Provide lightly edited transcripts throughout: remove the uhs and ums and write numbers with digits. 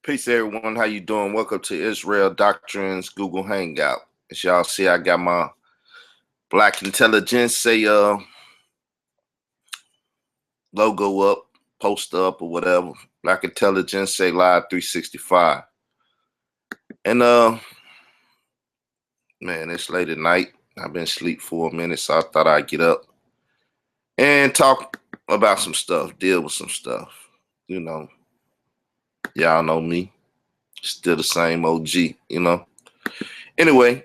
Peace, everyone. How you doing? Welcome to Israel Doctrines Google Hangout. As y'all see, I got my Black Intelligence logo up, poster up, or whatever. Black Intelligence Live 365. And man, it's late at night. I've been asleep for a minute, so I thought I'd get up and talk about some stuff, deal with some stuff. You know, y'all know me. Still the same OG, Anyway,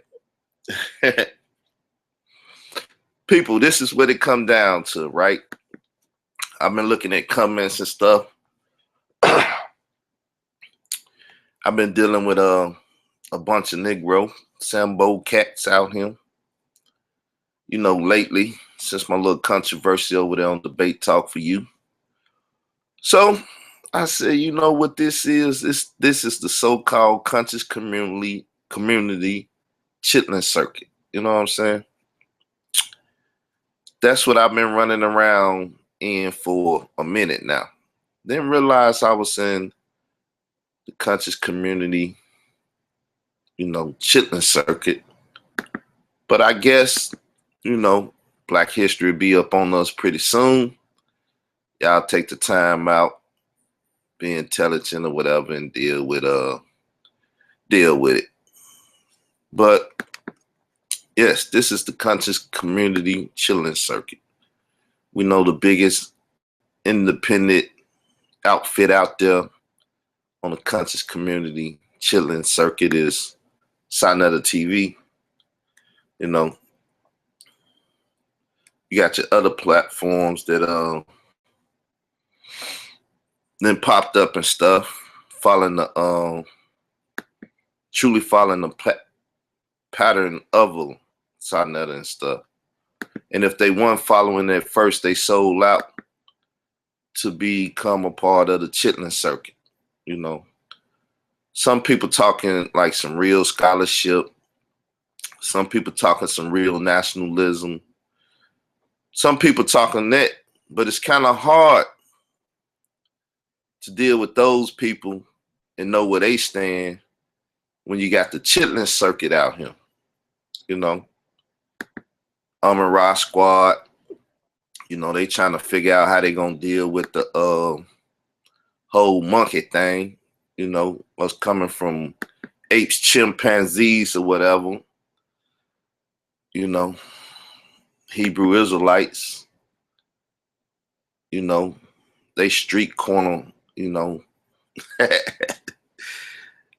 people, this is what it come down to, right? I've been looking at comments and stuff. I've been dealing with a bunch of Negro Sambo cats out here. Lately, since my little controversy over there on Debate Talk for You. So I said, you know what this is? This is the so-called conscious community Chitlin circuit. You know what I'm saying? That's what I've been running around in for a minute now. Didn't realize I was in the conscious community, Chitlin circuit. But I guess, Black history will be up on us pretty soon. Y'all take the time out, be intelligent or whatever, and deal with it. But yes, this is the conscious community Chitlin circuit. We know the biggest independent outfit out there on the conscious community Chitlin circuit is Sinetta TV. You got your other platforms that then popped up and stuff, truly following the pattern of Sinetta and stuff. And if they weren't following it first, they sold out to become a part of the Chitlin circuit. Some people talking like some real scholarship. Some people talking some real nationalism. Some people talking that, but it's kind of hard to deal with those people and know where they stand when you got the Chitlin circuit out here. Ra Squad, they trying to figure out how they gonna deal with the whole monkey thing, what's coming from apes, chimpanzees, or whatever. Hebrew Israelites, they street corner,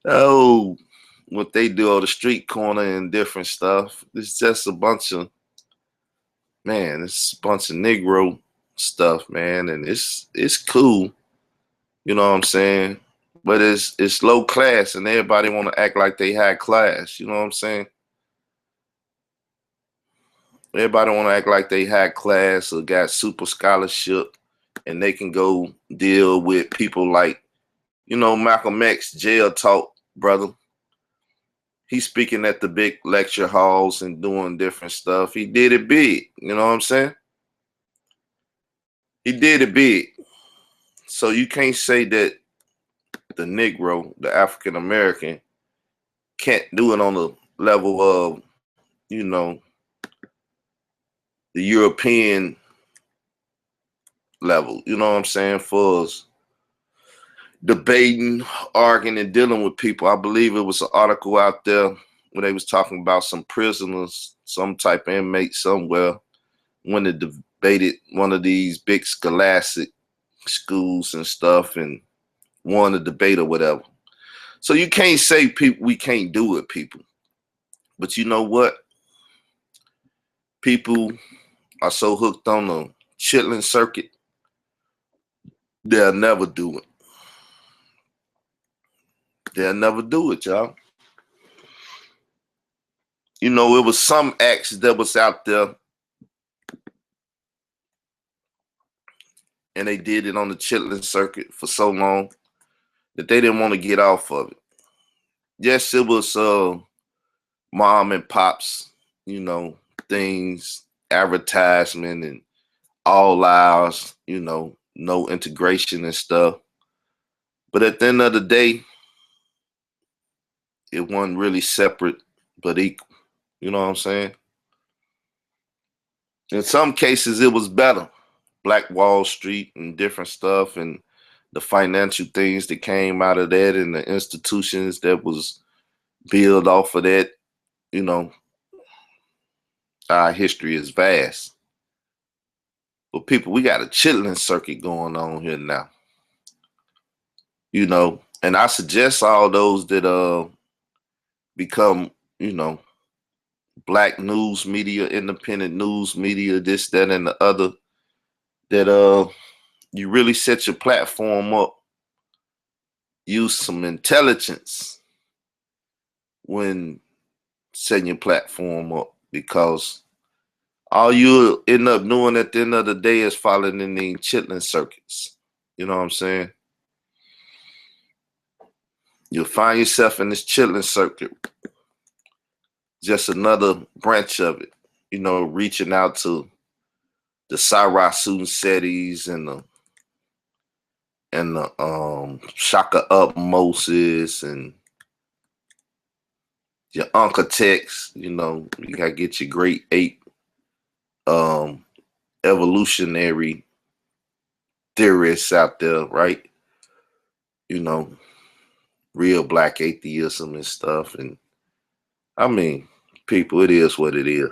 oh, what they do on the street corner and different stuff. It's just a bunch of Negro stuff, man, and it's cool, you know what I'm saying? But it's low class, and everybody want to act like they high class, you know what I'm saying? Everybody want to act like they high class or got super scholarship, and they can go deal with people like, Malcolm X, jail talk, brother. He's speaking at the big lecture halls and doing different stuff. He did it big, you know what I'm saying? He did it big. So you can't say that the Negro, the African American, can't do it on the level of, the European level, you know what I'm saying, for us debating, arguing, and dealing with people. I believe it was an article out there where they was talking about some prisoners, some type of inmate somewhere, when they debated one of these big scholastic schools and stuff and won a debate or whatever. So you can't say people we can't do it, people. But you know what? People are so hooked on the Chitlin circuit, they'll never do it. They'll never do it, y'all. It was some acts that was out there, and they did it on the Chitlin circuit for so long that they didn't want to get off of it. Yes, it was mom and pops, things, advertisement, and all hours, no integration and stuff. But at the end of the day, it wasn't really separate but equal. You know what I'm saying? In some cases, it was better. Black Wall Street and different stuff, and the financial things that came out of that, and the institutions that was built off of that. You know, our history is vast. But people, we got a chitlin circuit going on here now. You know, and I suggest all those that become, you know, black news media, independent news media, this, that, and the other, that you really set your platform up, use some intelligence when setting your platform up, because all you end up doing at the end of the day is following in these chitlin circuits. You know what I'm saying? You'll find yourself in this chitlin circuit, just another branch of it, you know, reaching out to the Sarasun Setis and the Shaka Up Moses and your Uncle Tex. You know, you gotta get your great ape evolutionary theorists out there, right? You know, real black atheism and stuff. And I mean, people, it is what it is.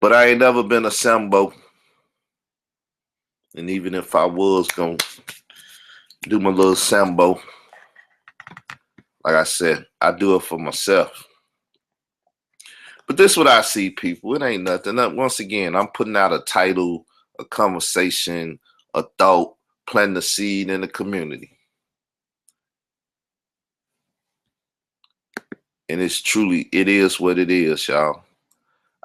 But I ain't never been a Sambo. And even if I was gonna do my little Sambo, like I said, I do it for myself. But this is what I see, people. It ain't nothing. Once again, I'm putting out a title, a conversation, a thought, planting a seed in the community. And it's truly, it is what it is, y'all.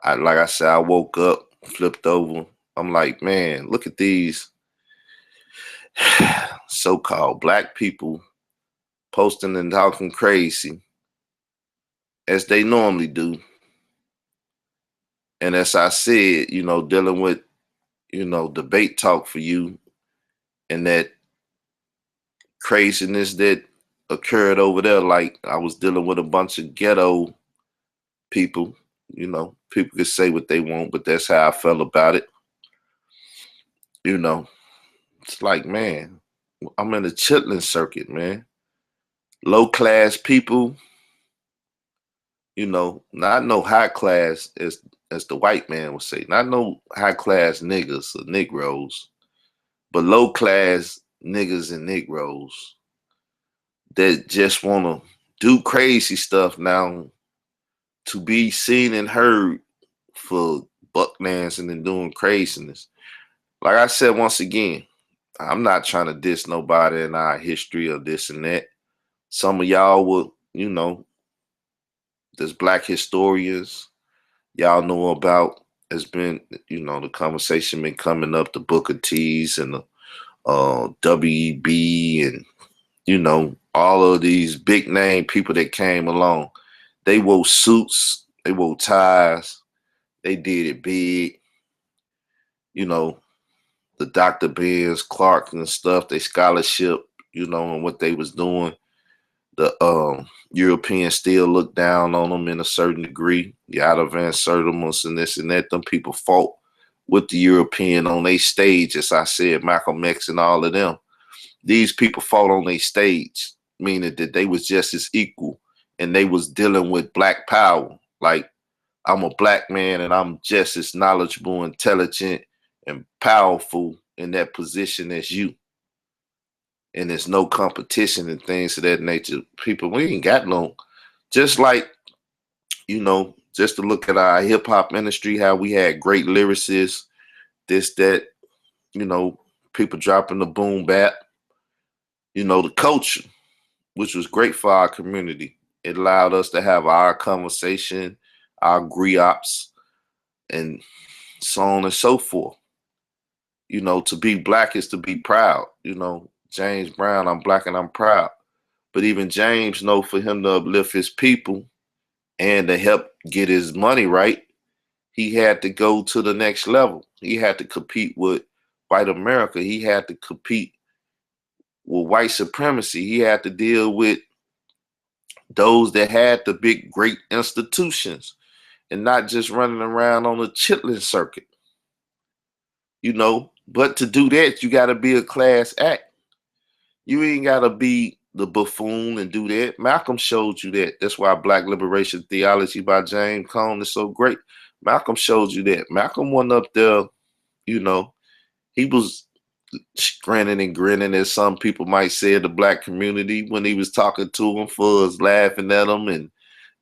Like I said, I woke up, flipped over. I'm like, man, look at these so-called black people posting and talking crazy as they normally do. And as I said, you know, dealing with, you know, debate talk for you and that craziness that occurred over there. Like I was dealing with a bunch of ghetto people, you know, people can say what they want, but that's how I felt about it. You know, it's like, man, I'm in the chitlin circuit, man. Low class people, you know, not no high class as the white man would say, not no high class niggas or Negroes, but low class niggas and Negroes that just want to do crazy stuff now to be seen and heard for buck dancing and doing craziness. Like I said, once again, I'm not trying to diss nobody in our history or this and that. Some of y'all will, you know, there's black historians y'all know about. Has been, you know, the conversation been coming up, the Booker T's and the WEB and, you know, all of these big name people that came along. They wore suits, they wore ties, they did it big. You know, the Dr. Benz, Clark and stuff, they scholarship, you know, and what they was doing. The Europeans still look down on them in a certain degree. The Otto Van Sertimus and this and that. Them people fought with the European on their stage, as I said, Malcolm X and all of them. These people fought on their stage, meaning that they was just as equal and they was dealing with black power. Like, I'm a black man and I'm just as knowledgeable, intelligent, and powerful in that position as you. And there's no competition and things of that nature. People, we ain't got no, just like, you know, just to look at our hip hop industry, how we had great lyricists, this, that, you know, people dropping the boom bap, you know, the culture, which was great for our community. It allowed us to have our conversation, our griots, and so on and so forth. You know, to be black is to be proud. You know, James Brown, I'm black and I'm proud. But even James know for him to uplift his people and to help get his money right, he had to go to the next level. He had to compete with white America. He had to compete with white supremacy. He had to deal with those that had the big great institutions and not just running around on the Chitlin circuit, you know. But to do that, you got to be a class act. You ain't got to be the buffoon and do that. Malcolm showed you that. That's why Black Liberation Theology by James Cone is so great. Malcolm showed you that. Malcolm went up there, you know, he was grinning and grinning, as some people might say, the black community when he was talking to them, for us laughing at them and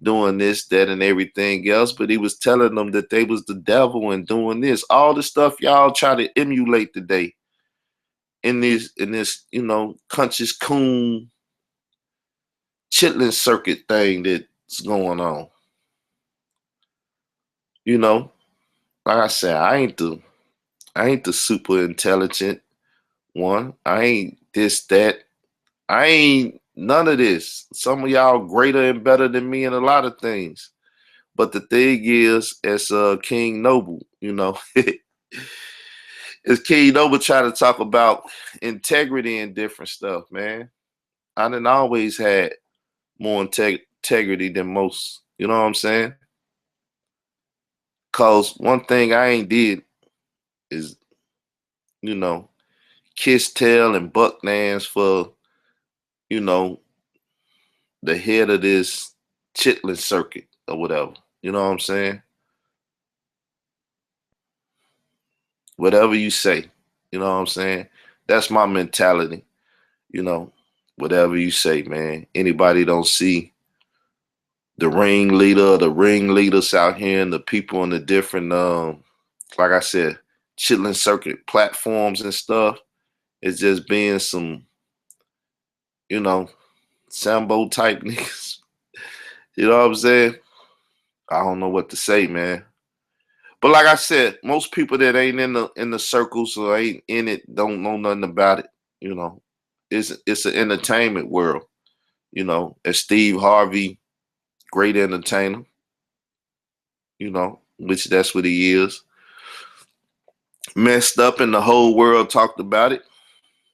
doing this, that, and everything else. But he was telling them that they was the devil and doing this, all the stuff y'all try to emulate today in this, conscious coon chitlin circuit thing that's going on. You know, like I said, I ain't the super intelligent one. I ain't this, that. I ain't none of this. Some of y'all greater and better than me in a lot of things. But the thing is, as King Noble, as King Noble try to talk about integrity and different stuff, man. I done always had more integrity than most. You know what I'm saying? Cause one thing I ain't did is, you know, kiss tail and buck names for, you know, the head of this chitlin circuit or whatever. You know what I'm saying? Whatever you say. You know what I'm saying? That's my mentality. You know, whatever you say, man. Anybody don't see the ringleader, the ringleaders out here and the people in the different like I said, chitlin circuit platforms and stuff. It's just being some, you know, Sambo type niggas. You know what I'm saying? I don't know what to say, man. But like I said, most people that ain't in the circles or ain't in it don't know nothing about it. You know, it's an entertainment world. You know, as Steve Harvey, great entertainer. You know, which that's what he is. Messed up, and the whole world talked about it.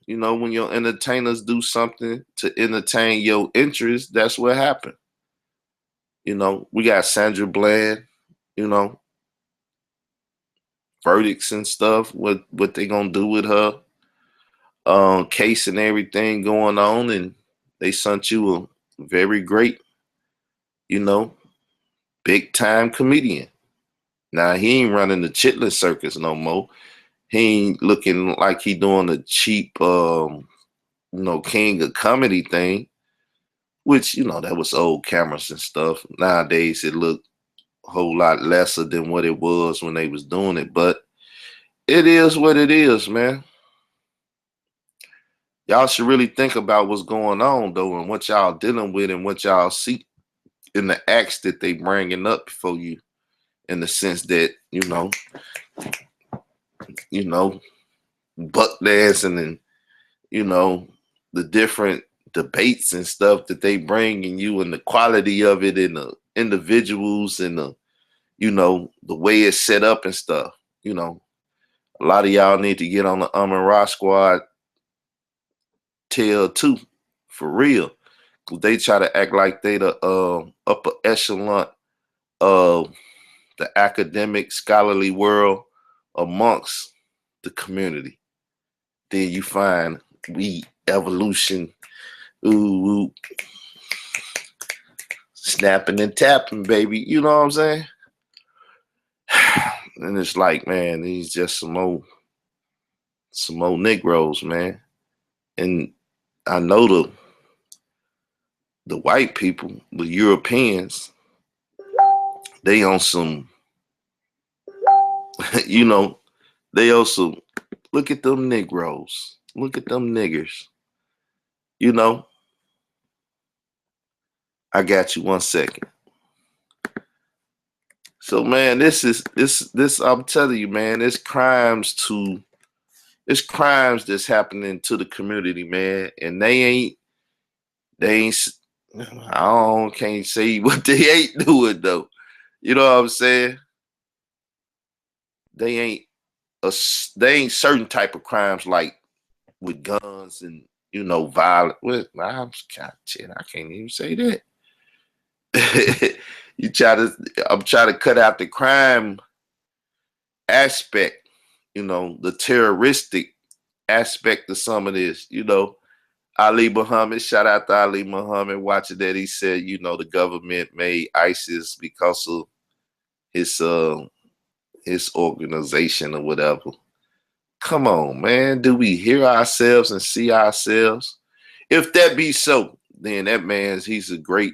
You know, when your entertainers do something to entertain your interest, that's what happened. You know, we got Sandra Bland. You know, verdicts and stuff. What they gonna do with her? Case and everything going on, and they sent you a very great, you know, big time comedian. Now he ain't running the Chitlin circus no more. He ain't looking like he doing a cheap, king of comedy thing, which that was old cameras and stuff. Nowadays it looked a whole lot lesser than what it was when they was doing it, but it is what it is, man. Y'all should really think about what's going on though, and what y'all dealing with, and what y'all see in the acts that they bringing up for you, in the sense that you know, buck dancing and you know the different debates and stuff that they bring in you, and the quality of it, and the individuals, and the way it's set up and stuff. You know, a lot of y'all need to get on the and Ra squad tail too, for real. Cause they try to act like they the upper echelon of the academic scholarly world amongst the community. Then you find we evolution, ooh, ooh, snapping and tapping, baby. You know what I'm saying? And it's like, man, these just some old Negroes, man. And I know the white people, the Europeans, they on some, you know, they also look at them Negroes, look at them niggers. You know, I got you 1 second. So man, this I'm telling you, man, it's crimes that's happening to the community, man, and they ain't I don't can't say what they ain't doing though. You know what I'm saying? They ain't they ain't certain type of crimes like with guns and violent. Well, I'm God, shit, I can't even say that. you try to I'm trying to cut out the crime aspect, the terroristic aspect of some of this. Ali Muhammad, shout out to Ali Muhammad, watching that he said, the government made ISIS because of his his organization or whatever. Come on, man. Do we hear ourselves and see ourselves? If that be so, then that man's he's a great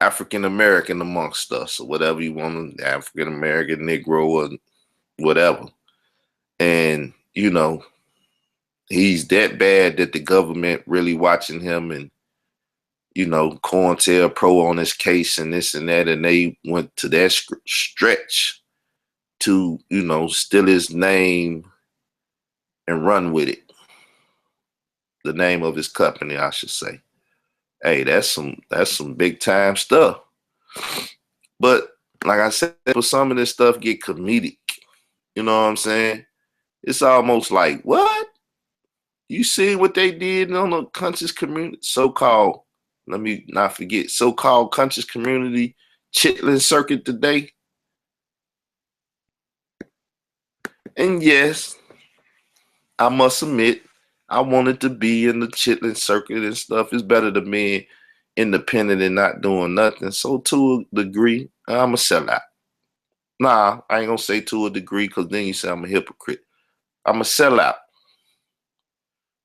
African American amongst us, or whatever you want, African American, Negro, or whatever. And he's that bad that the government really watching him, and COINTELPRO on his case and this and that, and they went to that stretch to steal his name and run with it. The name of his company, I should say. Hey, that's some big time stuff. But like I said, for some of this stuff get comedic. You know what I'm saying? It's almost like, what? You see what they did on the conscious community, so-called, let me not forget, so-called conscious community Chitlin circuit today? And yes, I must admit, I wanted to be in the Chitlin circuit and stuff. It's better than being independent and not doing nothing. So to a degree, I'm a sellout. Nah, I ain't gonna say to a degree, because then you say I'm a hypocrite. I'm a sellout.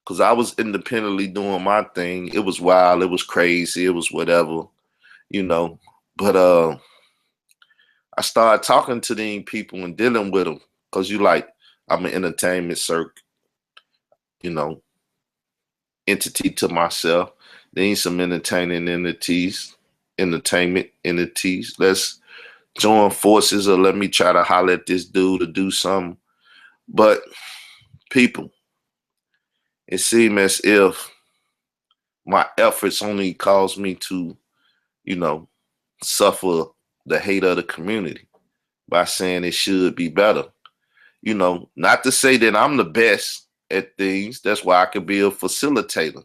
Because I was independently doing my thing. It was wild, it was crazy, it was whatever, But I started talking to these people and dealing with them, because I'm an entertainment circuit, entity to myself. There ain't some entertainment entities. Let's join forces, or let me try to holler at this dude to do something. But people, it seemed as if my efforts only caused me to, suffer the hate of the community by saying it should be better. Not to say that I'm the best at things. That's why I could be a facilitator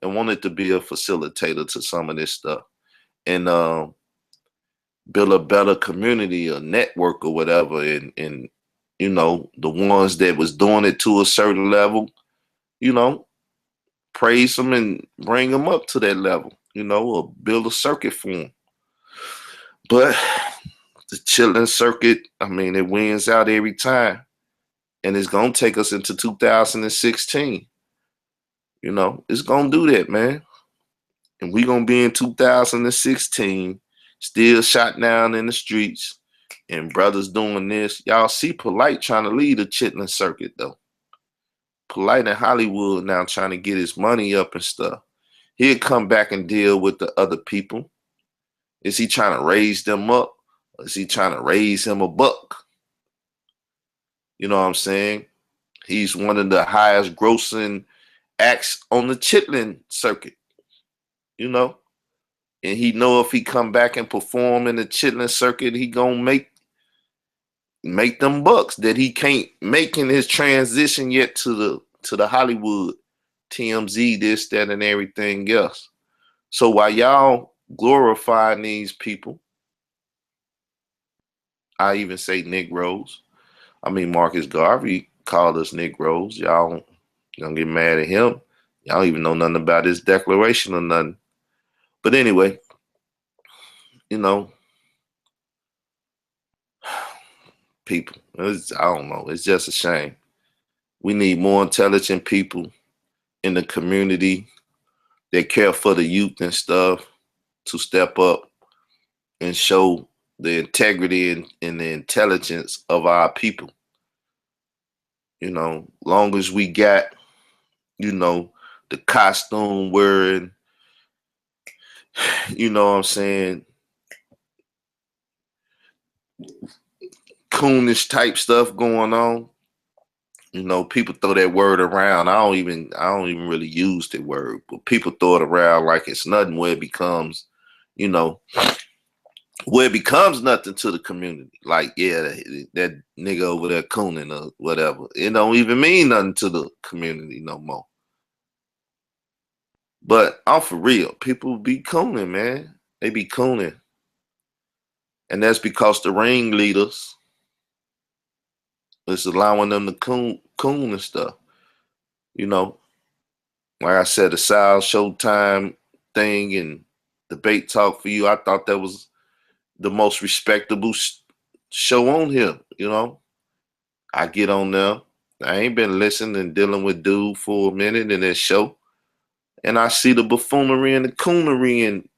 and wanted to be a facilitator to some of this stuff, and build a better community or network or whatever. And the ones that was doing it to a certain level, praise them and bring them up to that level, or build a circuit for them. But the Chitlin circuit, I mean, it wins out every time. And it's going to take us into 2016. It's going to do that, man. And we going to be in 2016, still shot down in the streets, and brothers doing this. Y'all see Polite trying to lead the Chitlin circuit, though. Polite in Hollywood now trying to get his money up and stuff. He'll come back and deal with the other people. Is he trying to raise them up? Or is he trying to raise him a buck? You know what I'm saying? He's one of the highest grossing acts on the Chitlin circuit, and he know if he come back and perform in the Chitlin circuit, he gonna make them bucks that he can't make in his transition yet to the Hollywood, TMZ, this, that, and everything else. So while y'all glorifying these people, I even say Negroes. I mean, Marcus Garvey called us Negroes. Y'all don't get mad at him. Y'all don't even know nothing about his declaration or nothing. But anyway, people, I don't know. It's just a shame. We need more intelligent people in the community that care for the youth and stuff to step up and show the integrity and the intelligence of our people. Long as we got, the costume wearing, what I'm saying, coonish type stuff going on. People throw that word around. I don't even really use the word, but people throw it around like it's nothing, where it becomes, nothing to the community. Like, yeah, that nigga over there cooning or whatever. It don't even mean nothing to the community no more. But I'm for real. People be cooning, man. They be cooning. And that's because the ringleaders is allowing them to coon and stuff. You know, like I said, the Sal Showtime thing and debate talk for you. I thought that was the most respectable show on here. You know, I get on there. I ain't been listening and dealing with dude for a minute in this show, and I see the buffoonery and the coonery, and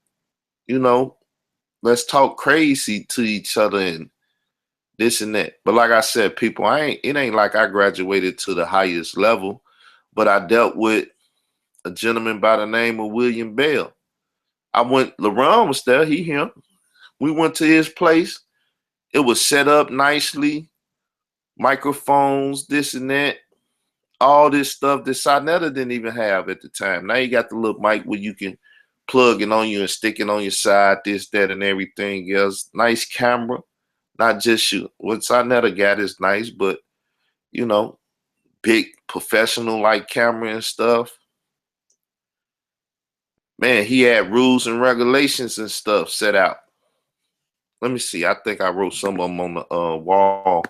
you know, let's talk crazy to each other and this and that. But like I said, people, it ain't like I graduated to the highest level, but I dealt with a gentleman by the name of William Bell. LaRon was there, him. We went to his place. It was set up nicely, microphones, this and that, all this stuff that Sonetta didn't even have at the time. Now you got the little mic where you can plug it on you and stick it on your side, this, that, and everything else. Nice camera, not just you. What Sonetta got is nice, but you know, big professional like camera and stuff. Man, he had rules and regulations and stuff set out. Let me see. I think I wrote some of them on the wall,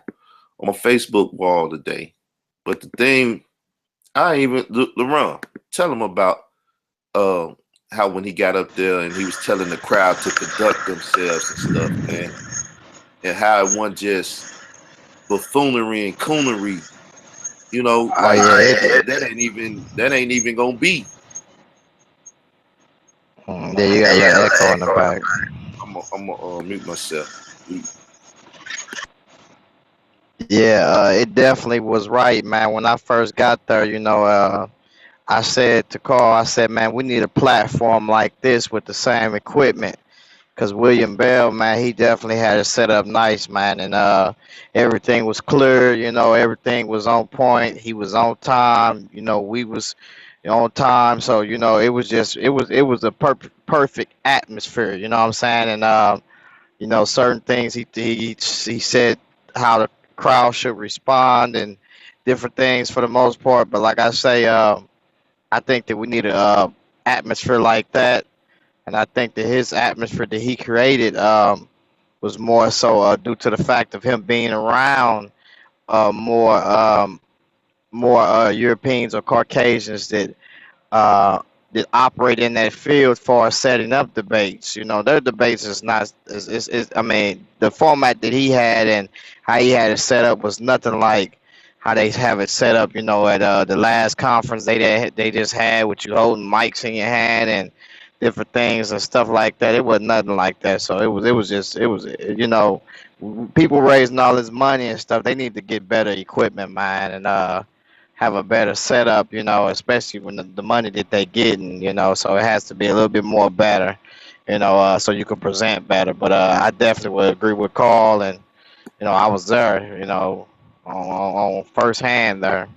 on my Facebook wall today. But the thing, LeRon, tell him about how when he got up there and he was telling the crowd to conduct themselves and stuff, man. And how it wasn't just buffoonery and coonery, you know, like that ain't even gonna be. Yeah, you got a little echo in the back. I'm gonna mute myself. Yeah, it definitely was right, man. When I first got there, I said to Carl, I said, man, we need a platform like this with the same equipment. Cause William Bell, man, he definitely had it set up nice, man, and everything was clear. Everything was on point. He was on time. We was on time. So it was a perfect atmosphere. You know what I'm saying? And certain things he said how the crowd should respond and different things for the most part. But like I say, I think that we need a atmosphere like that, and I think that his atmosphere that he created was more so due to the fact of him being around more Europeans or Caucasians uh, that operate in that field for setting up debates. Their debates is not I mean, the format that he had and how he had it set up was nothing like how they have it set up. At the last conference they just had with you holding mics in your hand and different things and stuff like that. It was nothing like that. So it was people raising all this money and stuff. They need to get better equipment, man, and have a better setup, especially when the money that they getting, so it has to be a little bit more better, so you can present better. But I definitely would agree with Carl, and I was there, on first hand there.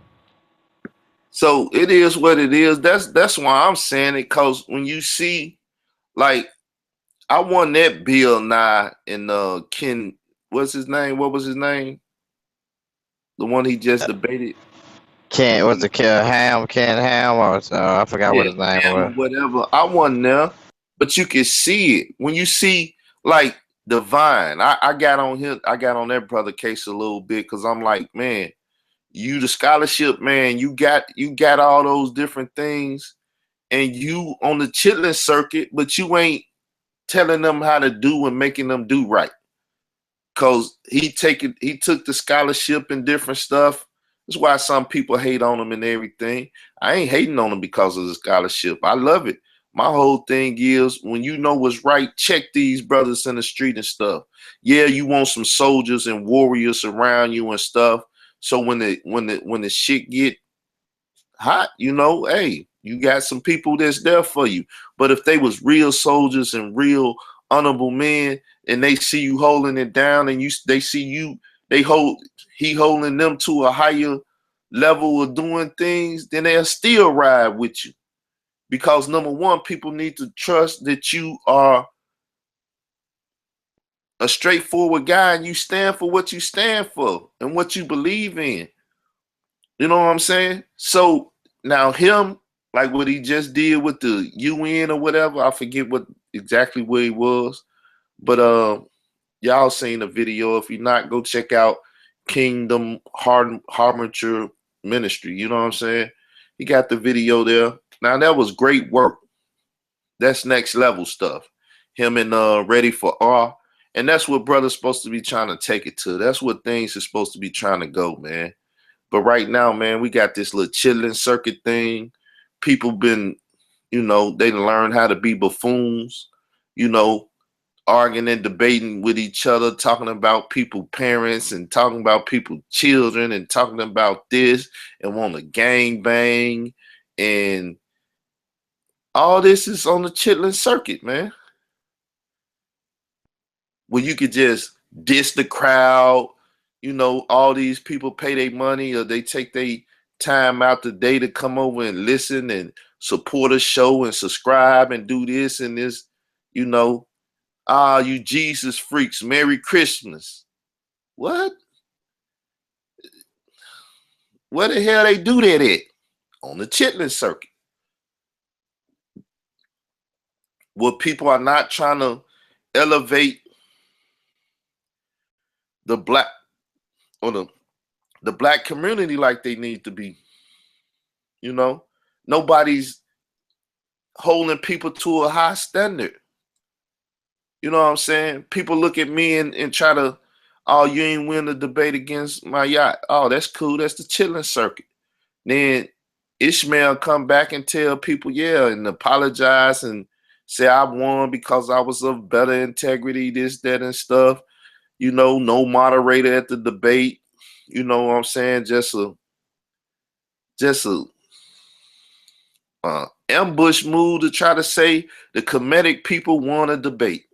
So it is what it is. That's why I'm saying it, cause when you see, like, I won that Bill Nye and Ken, what's his name? What was his name? The one he just debated. Ken was the Ken Ham, or I forgot what Yeah, his name Ham or was. whatever. I won there, but you can see it when you see like Divine. I got on him. I got on that brother case a little bit because I'm like, man, you the scholarship man. You got all those different things, and you on the chitlin circuit, but you ain't telling them how to do and making them do right. Cause he took the scholarship and different stuff. That's why some people hate on him and everything. I ain't hating on him because of the scholarship. I love it. My whole thing is when you know what's right, check these brothers in the street and stuff. Yeah, you want some soldiers and warriors around you and stuff. So when the shit get hot, hey, you got some people that's there for you. But if they was real soldiers and real honorable men, and they see you holding it down, and they see you, he holding them to a higher level of doing things, then they'll still ride with you. Because number one, people need to trust that you are a straightforward guy and you stand for what you stand for and what you believe in. You know what I'm saying? So now him, like what he just did with the UN or whatever. I forget what exactly where he was, but y'all seen the video. If you're not, go check out Kingdom Harbinger Ministry. You know what I'm saying? He got the video there. Now that was great work. That's next level stuff. Him and Ready for R. And that's what brother's supposed to be trying to take it to. That's what things are supposed to be trying to go, man. But right now, man, we got this little Chitlin circuit thing. People been, they learn how to be buffoons, arguing and debating with each other, talking about people parents and talking about people children and talking about this and want to gang bang. And all this is on the Chitlin circuit, man. Where you could just diss the crowd, all these people pay their money or they take their time out the day to come over and listen and support a show and subscribe and do this and this, you Jesus freaks, Merry Christmas. What? Where the hell they do that at? On the Chitlin circuit. Where people are not trying to elevate the black or the black community like they need to be. Nobody's holding people to a high standard. You know what I'm saying? People look at me and try to, oh, you ain't win the debate against my yacht. Oh, that's cool. That's the Chitlin circuit. Then Ishmael come back and tell people, yeah, and apologize and say I won because I was of better integrity, this, that, and stuff. No moderator at the debate. You know what I'm saying? Just a ambush move to try to say the Kemetic people won a debate.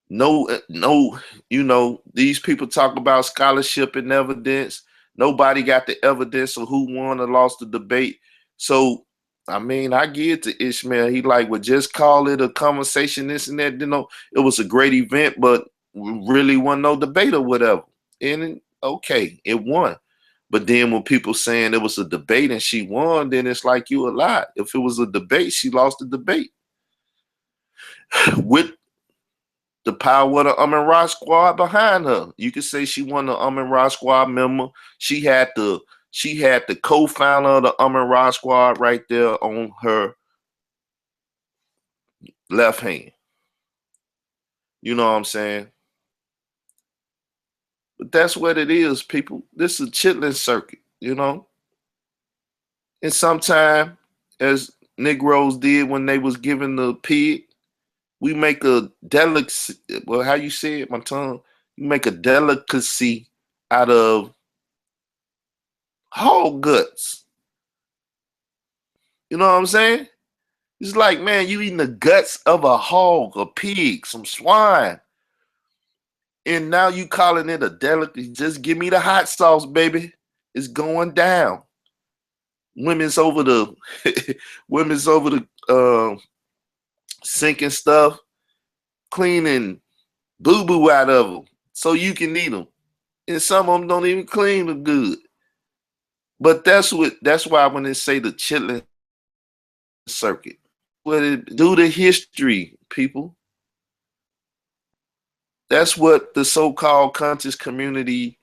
No, these people talk about scholarship and evidence. Nobody got the evidence of who won or lost the debate. So, I mean, I give it to Ishmael. He would just call it a conversation, this and that. It was a great event, but really wasn't no debate or whatever. And okay, it won. But then when people saying it was a debate and she won, then it's like you a lie. If it was a debate, she lost the debate. With the power of the Ra squad behind her. You could say she won the Ra squad member. She had the co-founder of the Ra squad right there on her left hand. You know what I'm saying? But that's what it is, people. This is a Chitlin circuit, And sometime, as Negroes did when they was given the pig, we make a delicacy. Well, how you say it, my tongue? You make a delicacy out of hog guts. You know what I'm saying? It's like, man, you eating the guts of a hog, a pig, some swine. And now you calling it a delicacy. Just give me the hot sauce, baby. It's going down. Women's over the sink and stuff, cleaning boo-boo out of them so you can eat them. And some of them don't even clean them good. But that's why when they say the Chitlin circuit, what it do to history, people. That's what the so-called conscious community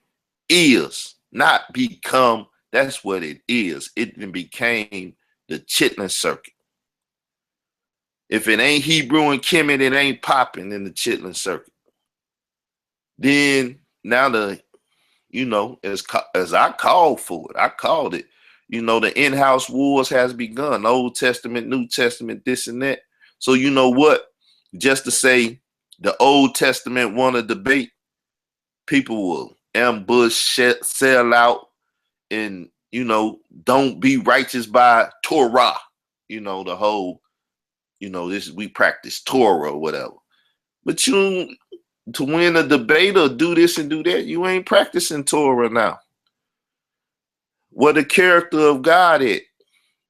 is, not become. That's what it is. It became the Chitlin circuit. If it ain't Hebrew and Kemet, it ain't popping in the Chitlin circuit. Then now as I called for it, I called it. The in-house wars has begun. Old Testament, New Testament, this and that. So you know what? Just to say the Old Testament won a debate, people will ambush, sell out, and don't be righteous by Torah. The whole, this we practice Torah or whatever. But to win a debate or do this and do that, you ain't practicing Torah now. What the character of God is,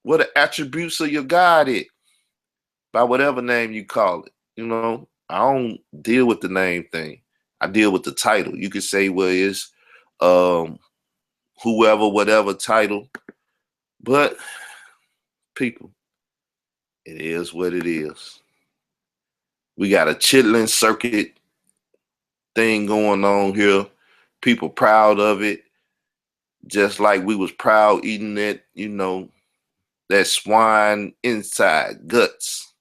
what the attributes of your God is, by whatever name you call it. I don't deal with the name thing. I deal with the title. You could say, well, it's whoever, whatever title. But People, it is what it is. We got a chitlin circuit thing going on here. People proud of it, just like we was proud eating that, that swine inside guts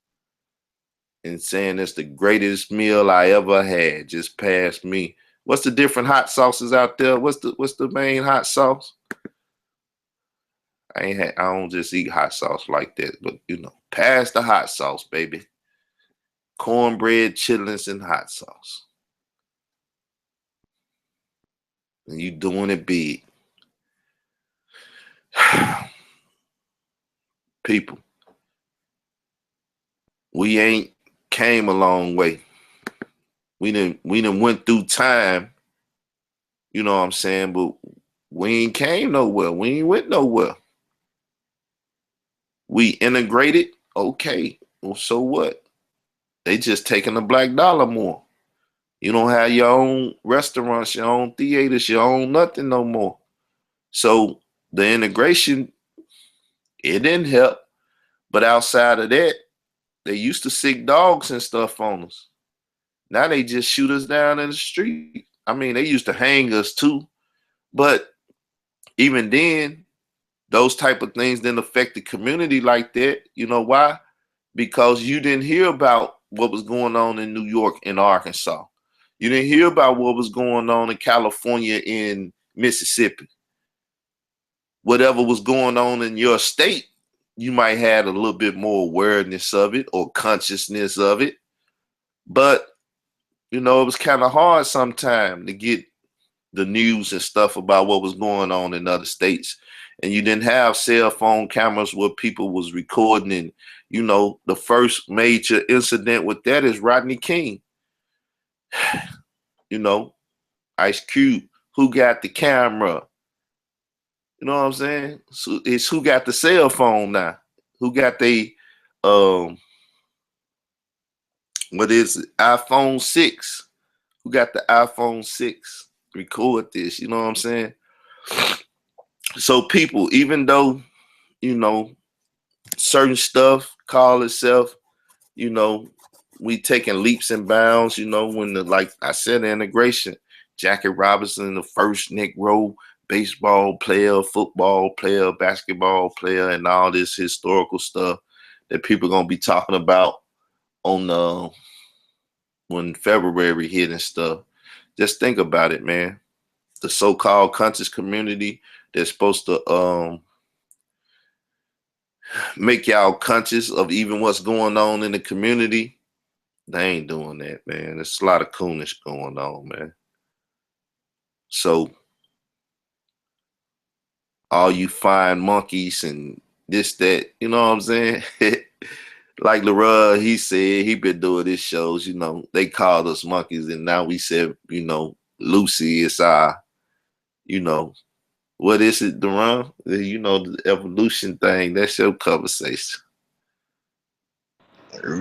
and saying it's the greatest meal I ever had. Just past me. What's the different hot sauces out there? What's the main hot sauce? I don't just eat hot sauce like that, but pass the hot sauce, baby. Cornbread, chitlins, and hot sauce. And you doing it big. People, we ain't came a long way. We didn't went through time, you know what I'm saying, but we ain't came nowhere. We ain't went nowhere. We integrated, okay. Well, so what? They just taking the black dollar more. You don't have your own restaurants, your own theaters, your own nothing no more. So the integration, it didn't help. But outside of that, they used to sick dogs and stuff on us. Now they just shoot us down in the street. I mean, they used to hang us too. But even then, those type of things didn't affect the community like that. You know why? Because you didn't hear about what was going on in New York and Arkansas. You didn't hear about what was going on in California, in Mississippi. Whatever was going on in your state, you might have a little bit more awareness of it or consciousness of it. But, it was kind of hard sometimes to get the news and stuff about what was going on in other states. And you didn't have cell phone cameras where people was recording. And, the first major incident with that is Rodney King. Ice Cube, who got the camera? You know what I'm saying? So it's who got the cell phone now? Who got the what is it? iPhone 6? Who got the iPhone 6? Record this, you know what I'm saying? So people, even though, certain stuff call itself, you know, we taking leaps and bounds, when like I said, the integration, Jackie Robinson, the first Negro baseball player, football player, basketball player, and all this historical stuff that people gonna be talking about on when February hit and stuff. Just think about it, man. The so-called conscious community that's supposed to make y'all conscious of even what's going on in the community. They ain't doing that, man. There's a lot of coonish going on, man. So all you fine monkeys and this, that, you know what I'm saying? Like LaRudd, he said he been doing his shows, they called us monkeys, and now we said, Lucy is our, you know, what is it, Duran? The evolution thing, that's your conversation.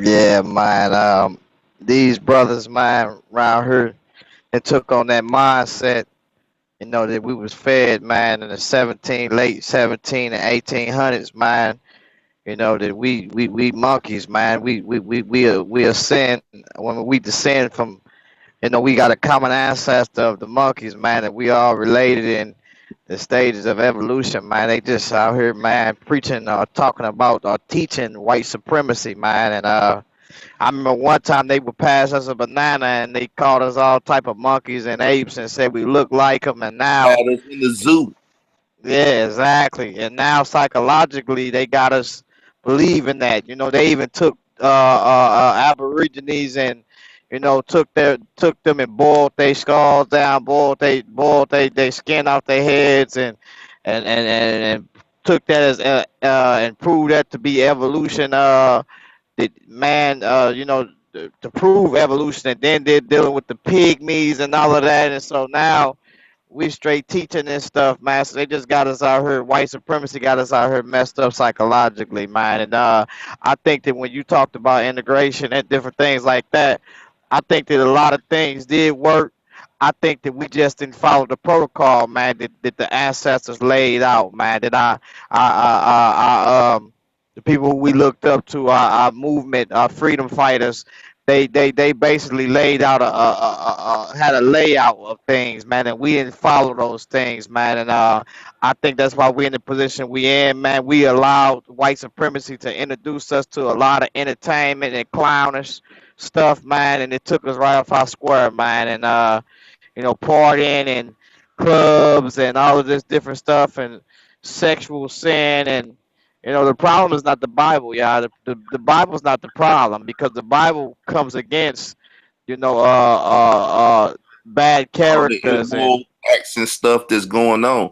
Yeah, man. These brothers, man, around here, they took on that mindset, that we was fed, man, in the late 17 and 1800s, man. That we monkeys, man. We ascend when we descend from. We got a common ancestor of the monkeys, man. That we all related in the stages of evolution, man. They just out here, man, preaching or talking about or teaching white supremacy, man. And I remember one time they would pass us a banana and they called us all type of monkeys and apes and said we look like them. And now, Had us in the zoo. yeah, exactly. And now psychologically they got us believing that. They even took Aborigines and took them and boiled their skulls down, boiled they skin off their heads and took that as and proved that to be evolution. That man, to prove evolution, and then they're dealing with the pygmies and all of that, and so now we straight teaching this stuff, man. So they just got us out here. White supremacy got us out here messed up psychologically, man. And I think that when you talked about integration and different things like that, I think that a lot of things did work. I think that we just didn't follow the protocol, man. That the ancestors laid out, man. That I the people who we looked up to, our movement, our freedom fighters, they basically laid out had a layout of things, man, and we didn't follow those things, man. And I think that's why we're in the position we in, man. We allowed white supremacy to introduce us to a lot of entertainment and clownish stuff, man, and it took us right off our square, man. And partying and clubs and all of this different stuff and sexual sin. And the problem is not the Bible, yeah. The Bible's not the problem, because the Bible comes against bad All the characters. immoral And acts and stuff that's going on.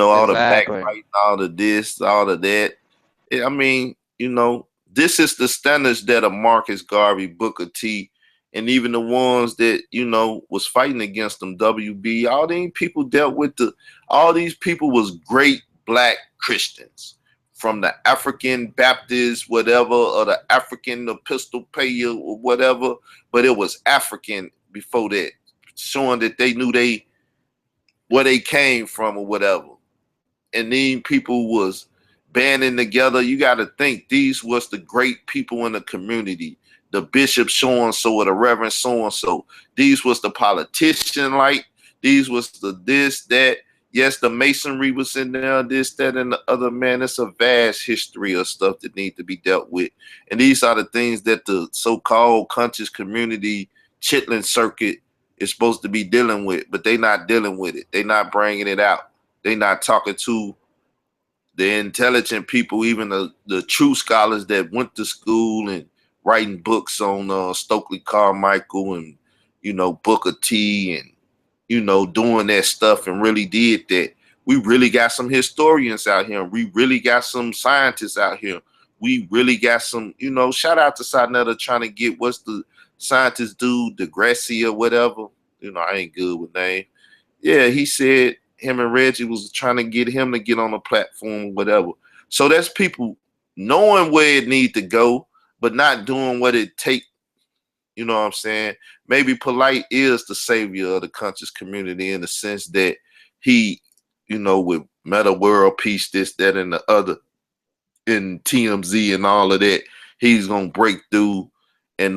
All the exactly. backbiting, all the this, all of that. I mean, this is the standards that a Marcus Garvey, Booker T, and even the ones that, was fighting against them, WB, all these people dealt with all these people was great black Christians from the African Baptist, whatever, or the African Episcopalian or whatever, but it was African before that, showing that they knew where they came from or whatever. And these people was banding together. You got to think, these was the great people in the community. The bishop so and so or the reverend so and so. These was the politician, like these was the this that. Yes, the masonry was in there, this, that, and the other. Man, it's a vast history of stuff that need to be dealt with. And these are the things that the so-called conscious community Chitlin circuit is supposed to be dealing with, but they not dealing with it. They not bringing it out. They not talking to the intelligent people, even the true scholars that went to school and writing books on Stokely Carmichael and, Booker T and, doing that stuff and really did that. We really got some historians out here. We really got some scientists out here. We really got some, shout out to Sarnetta trying to get, what's the scientist dude, Degrassi or whatever. I ain't good with names. Yeah, he said him and Reggie was trying to get him to get on a platform or whatever. So that's people knowing where it need to go, but not doing what it take. You know what I'm saying? Maybe Polite is the savior of the conscious community in the sense that he, with Meta World Peace, this, that, and the other, in TMZ and all of that, he's gonna break through and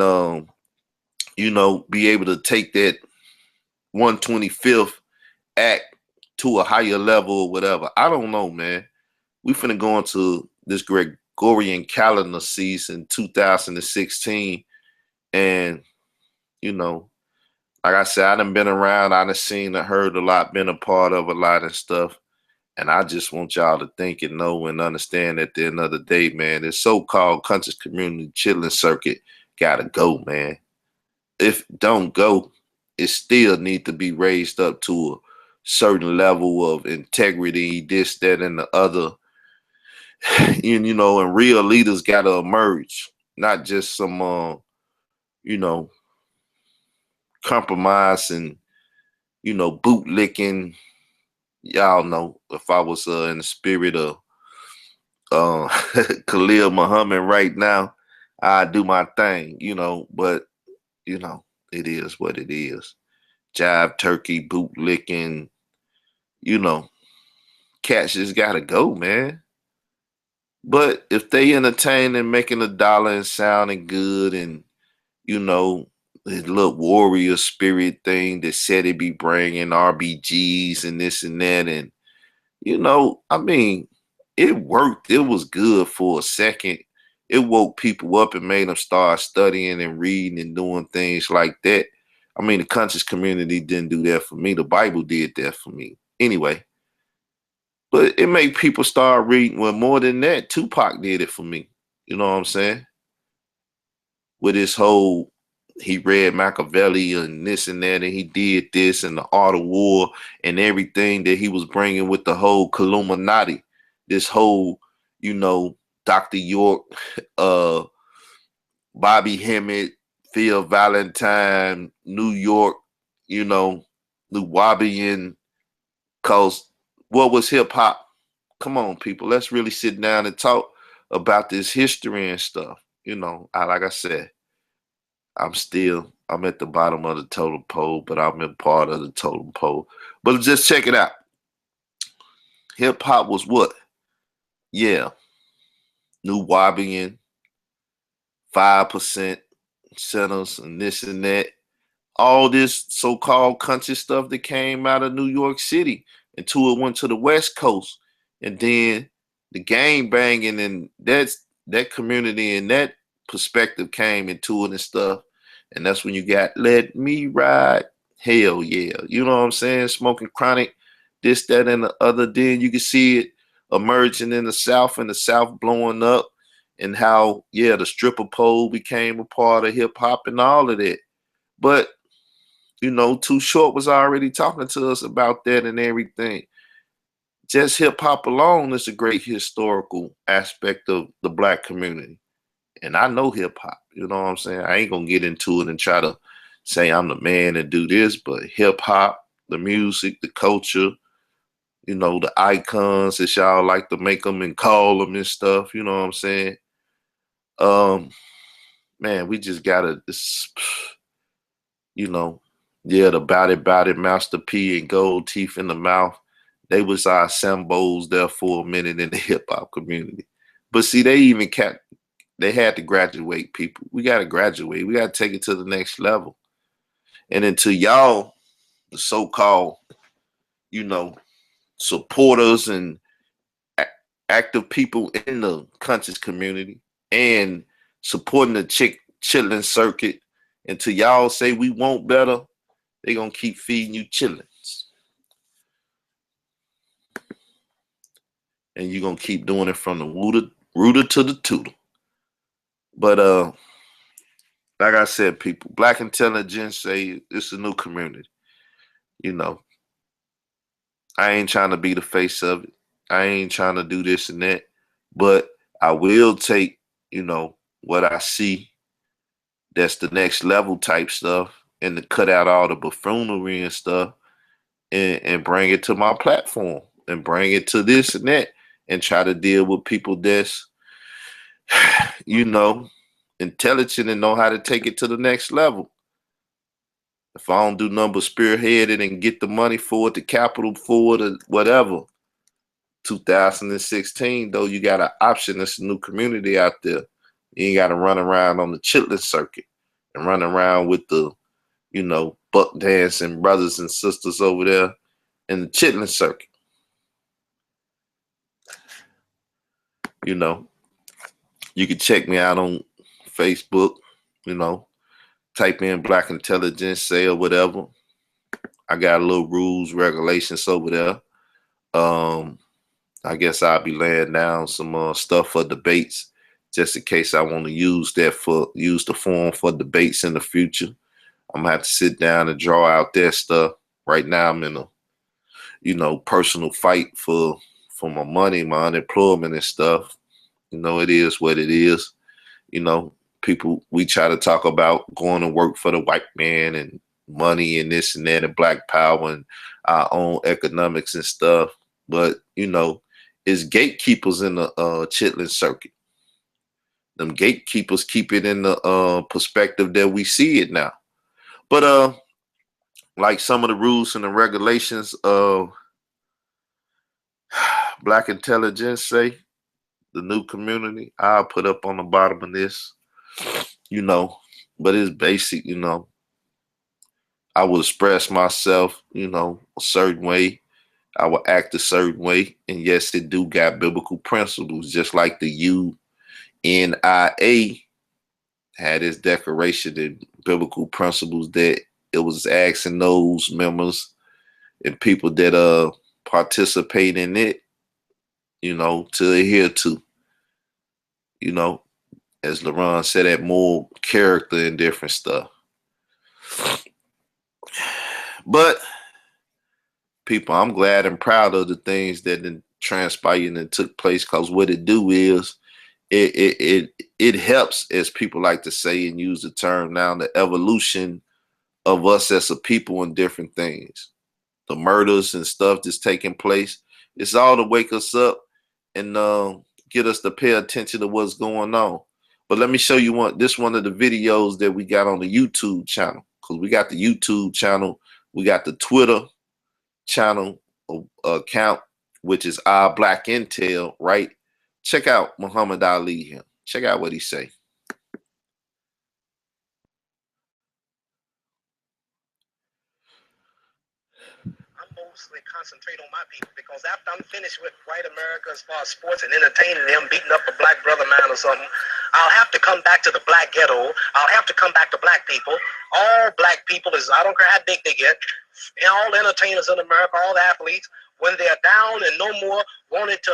be able to take that 125th act to a higher level or whatever. I don't know, man. We finna go into this Gregorian calendar season 2016. And, like I said, I done been around, I done seen and heard a lot, been a part of a lot of stuff. And I just want y'all to think and know and understand at the end of the day, man, this so-called conscious community chilling circuit gotta go, man. If don't go, it still need to be raised up to a certain level of integrity, this, that, and the other. And real leaders gotta emerge, not just some compromise and bootlicking. Y'all know, if I was in the spirit of Khalil Muhammad right now, I do my thing, but it is what it is. Jive turkey, bootlicking, you know, cats just gotta go, man. But if they entertain and making a dollar and sounding good and his little warrior spirit thing that said it be bringing RBGs and this and that, and I mean, it worked. It was good for a second. It woke people up and made them start studying and reading and doing things like that. I mean, the conscious community didn't do that for me. The Bible did that for me. Anyway, but it made people start reading. Well, more than that, Tupac did it for me. You know what I'm saying? With his whole, he read Machiavelli and this and that, and he did this and the art of war and everything that he was bringing with the whole Illuminati. This whole, Dr. York, Bobby Hemmett, Phil Valentine, New York, Nuwabian, cause what was hip hop? Come on, people, let's really sit down and talk about this history and stuff. Like I said, I'm at the bottom of the totem pole, but I'm in part of the totem pole. But just check it out. Hip hop was what? Yeah. New Wabian, 5% centers, and this and that. All this so-called country stuff that came out of New York City until it went to the West Coast, and then the gang banging and that community and that perspective came into it and stuff, and that's when you got "Let Me Ride." Hell yeah, you know what I'm saying? Smoking chronic, this, that, and the other. Then you can see it emerging in the South, and the South blowing up, and how the stripper pole became a part of hip hop and all of that. But Too Short was already talking to us about that and everything. Just hip hop alone is a great historical aspect of the black community. And I know hip hop, you know what I'm saying? I ain't gonna get into it and try to say I'm the man and do this, but hip hop, the music, the culture, the icons that y'all like to make them and call them and stuff, you know what I'm saying? Um, Man, we just gotta, you know, the Bout It, Master P and Gold Teeth in the Mouth. They was our symbols there for a minute in the hip hop community. But see, they had to graduate people. We gotta graduate. We gotta take it to the next level. And until y'all, the so-called, you know, supporters and active people in the conscious community and supporting the Chitlin circuit, until y'all say we want better, they gonna keep feeding you chillins. And you're gonna keep doing it from the rooter to the tooter. But like I said, people, black intelligence say it's a new community. You know, I ain't trying to be the face of it. I ain't trying to do this and that. But I will take, what I see that's the next level type stuff, and to cut out all the buffoonery and stuff, and bring it to my platform and bring it to this and that, and try to deal with people that's you know, intelligent and know how to take it to the next level. If I don't do nothing but spearhead it and get the money for it, the capital for it, or whatever. 2016, though, you got an option. There's a new community out there. You ain't got to run around on the Chitlin circuit and run around with the, buck dancing brothers and sisters over there in the Chitlin circuit. You know, you can check me out on Facebook, type in Black Intelligence, say or whatever. I got a little rules, regulations over there. I guess I'll be laying down some stuff for debates, just in case I want to use the forum for debates in the future. I'm gonna have to sit down and draw out that stuff. Right now, I'm in a personal fight for my money, my unemployment and stuff. It is what it is. You know, People, we try to talk about going to work for the white man and money and this and that and black power and our own economics and stuff. But it's gatekeepers in the Chitlin circuit. Them gatekeepers keep it in the perspective that we see it now. But like some of the rules and the regulations of Black Intelligence say, the new community, I'll put up on the bottom of this, you know, but it's basic, I will express myself, a certain way. I will act a certain way. And yes, it do got biblical principles, just like the UNIA had its declaration and biblical principles that it was asking those members and people that participate in it, to adhere to, you know, as LaRon said, that more character and different stuff. But people, I'm glad and proud of the things that transpired and took place, because what it do is it helps, as people like to say and use the term now, the evolution of us as a people and different things. The murders and stuff that's taking place, it's all to wake us up and get us to pay attention to what's going on. But let me show you one of the videos that we got on the YouTube channel, because we got the YouTube channel, we got the Twitter channel account, which is our Black Intel, right? Check out Muhammad Ali here. Check out what he say. I mostly concentrate on my people because after I'm finished with white America as far as sports and entertaining them, beating up a black brother of mine or something, I'll have to come back to the black ghetto. I'll have to come back to black people. All black people is, I don't care how big they get, and all the entertainers in America, all the athletes, when they're down and no more wanted to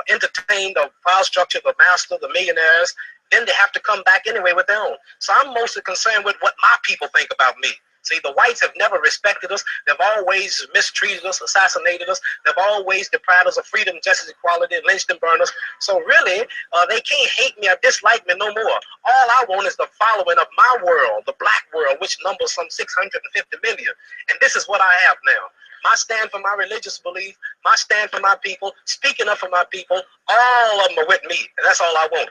entertain the power structure, the master, the millionaires, then they have to come back anyway with their own. So I'm mostly concerned with what my people think about me. See, the whites have never respected us. They've always mistreated us, assassinated us. They've always deprived us of freedom, justice, equality, lynched and burned us. So really, they can't hate me or dislike me no more. All I want is the following of my world, the black world, which numbers some 650 million. And this is what I have now. My stand for my religious belief, my stand for my people, speaking up for my people, all of them are with me. And that's all I want.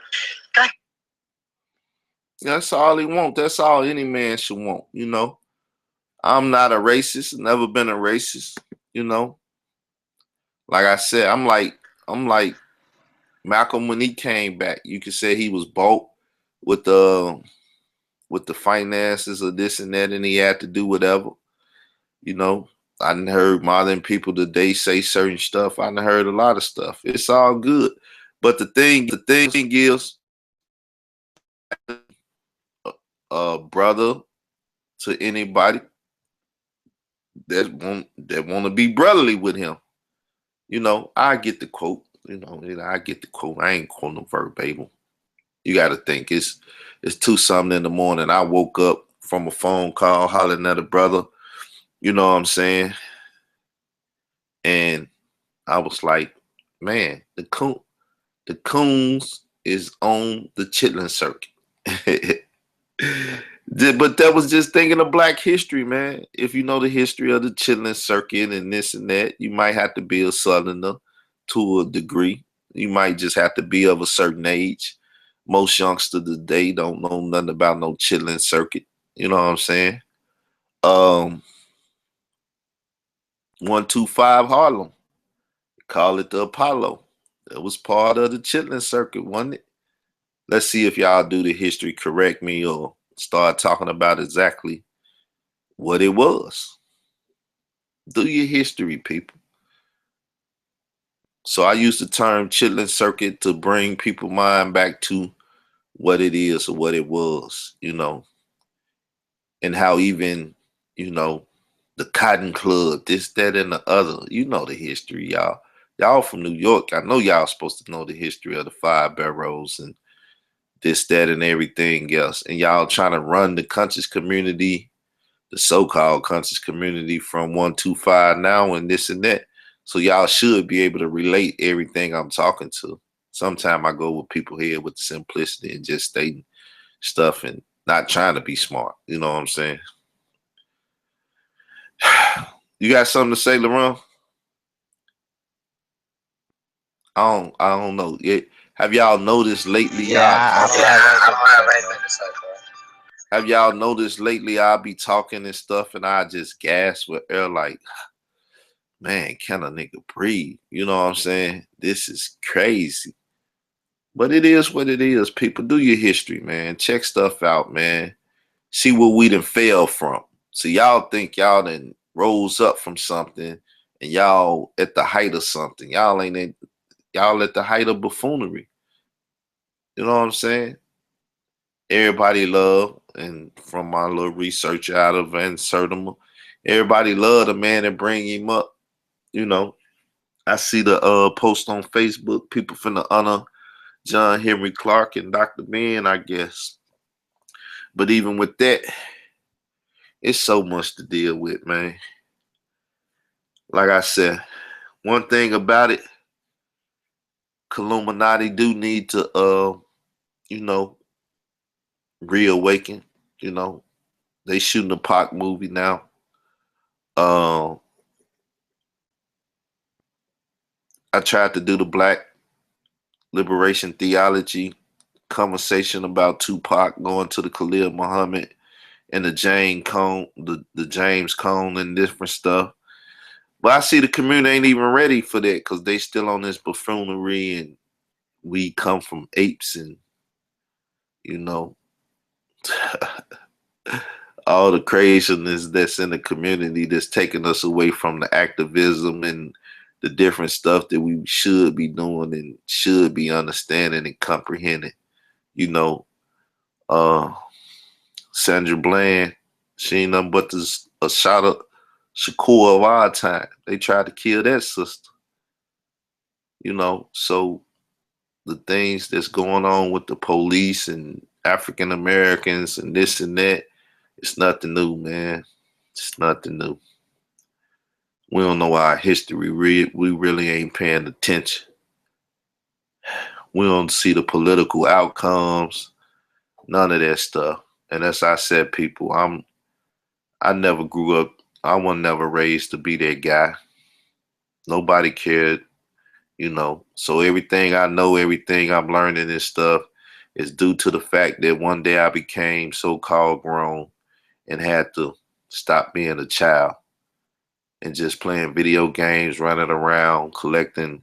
That's all he want. That's all any man should want, you know. I'm not a racist, never been a racist, you know. Like I said, I'm like Malcolm when he came back. You could say he was bought with the finances or this and that, and he had to do whatever. You know, I done heard modern people today say certain stuff. I done heard a lot of stuff. It's all good. But the thing is, a brother to anybody that want to be brotherly with him. You know, I get the quote. I get the quote. I ain't quoting them verbatim. You got to think it's 2 something in the morning. I woke up from a phone call hollering at a brother. You know what I'm saying? And I was like, man, the coons is on the Chitlin circuit. But that was just thinking of Black history, man. If you know the history of the Chitlin circuit and this and that, you might have to be a Southerner to a degree. You might just have to be of a certain age. Most youngsters today don't know nothing about no Chitlin circuit. You know what I'm saying? 125 Harlem, call it the Apollo. That was part of the Chitlin circuit, wasn't it? Let's see if y'all do the history, correct me, or start talking about exactly what it was. Do your history, people. So I use the term Chitlin circuit to bring people mind back to what it is or what it was, and how even, you know, the Cotton Club, this, that, and the other. You know the history, y'all. Y'all from New York. I know y'all supposed to know the history of the Five Boroughs and this, that, and everything else. And y'all trying to run the conscious community, the so-called conscious community from 125 now and this and that. So y'all should be able to relate everything I'm talking to. Sometimes I go with people here with the simplicity and just stating stuff and not trying to be smart. You know what I'm saying? You got something to say, LaRon? I don't know. Have y'all noticed lately? Yeah, I don't have anything to say, bro. Have y'all noticed lately? I'll be talking and stuff, and I just gasp with air, like, man, can a nigga breathe? You know what I'm saying? This is crazy. But it is what it is. People, do your history, man. Check stuff out, man. See what we done fell from. So y'all think y'all done rose up from something, and y'all at the height of something. Y'all at the height of buffoonery. You know what I'm saying? Everybody love, and from my little research out of Van Sertima, everybody love the man and bring him up. You know, I see the post on Facebook, people finna honor John Henry Clark and Dr. Ben, I guess. But even with that, it's so much to deal with, man. Like I said, one thing about it, Illuminati do need to you know, reawaken. You know, they shooting a Pac movie now. Uh, I tried to do the Black Liberation Theology conversation about Tupac going to the Khalil Muhammad and the James Cone and different stuff. But I see the community ain't even ready for that because they still on this buffoonery and we come from apes and, you know, all the craziness that's in the community that's taking us away from the activism and the different stuff that we should be doing and should be understanding and comprehending. You know, uh Sandra Bland, she ain't nothing but a shot of Shakur of our time. They tried to kill that sister. You know, so the things that's going on with the police and African Americans and this and that, it's nothing new, man. It's nothing new. We don't know our history. We really ain't paying attention. We don't see the political outcomes, none of that stuff. And as I said, people, I never grew up. I was never raised to be that guy. Nobody cared, you know. So everything I know, everything I'm learning and stuff is due to the fact that one day I became so-called grown and had to stop being a child and just playing video games, running around, collecting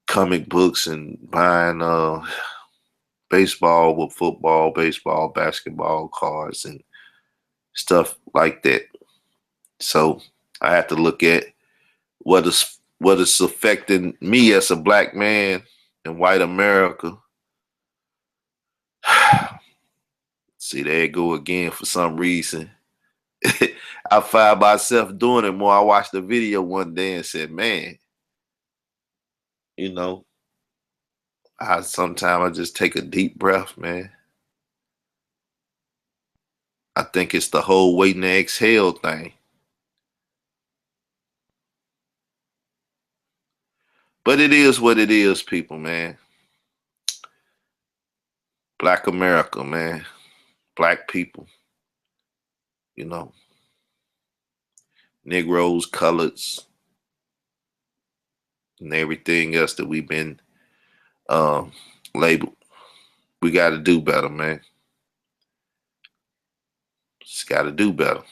comic books and buying baseball with football, baseball, basketball cards and stuff like that. So I have to look at what is affecting me as a black man in white America. See, there you go again for some reason. I find myself doing it more. I watched the video one day and said, man, you know, I sometimes I just take a deep breath, man. I think it's the whole waiting to exhale thing. But it is what it is, people, man. Black America, man. Black people, you know, Negroes, coloreds, and everything else that we've been um, labeled. We got to do better, man. Just got to do better.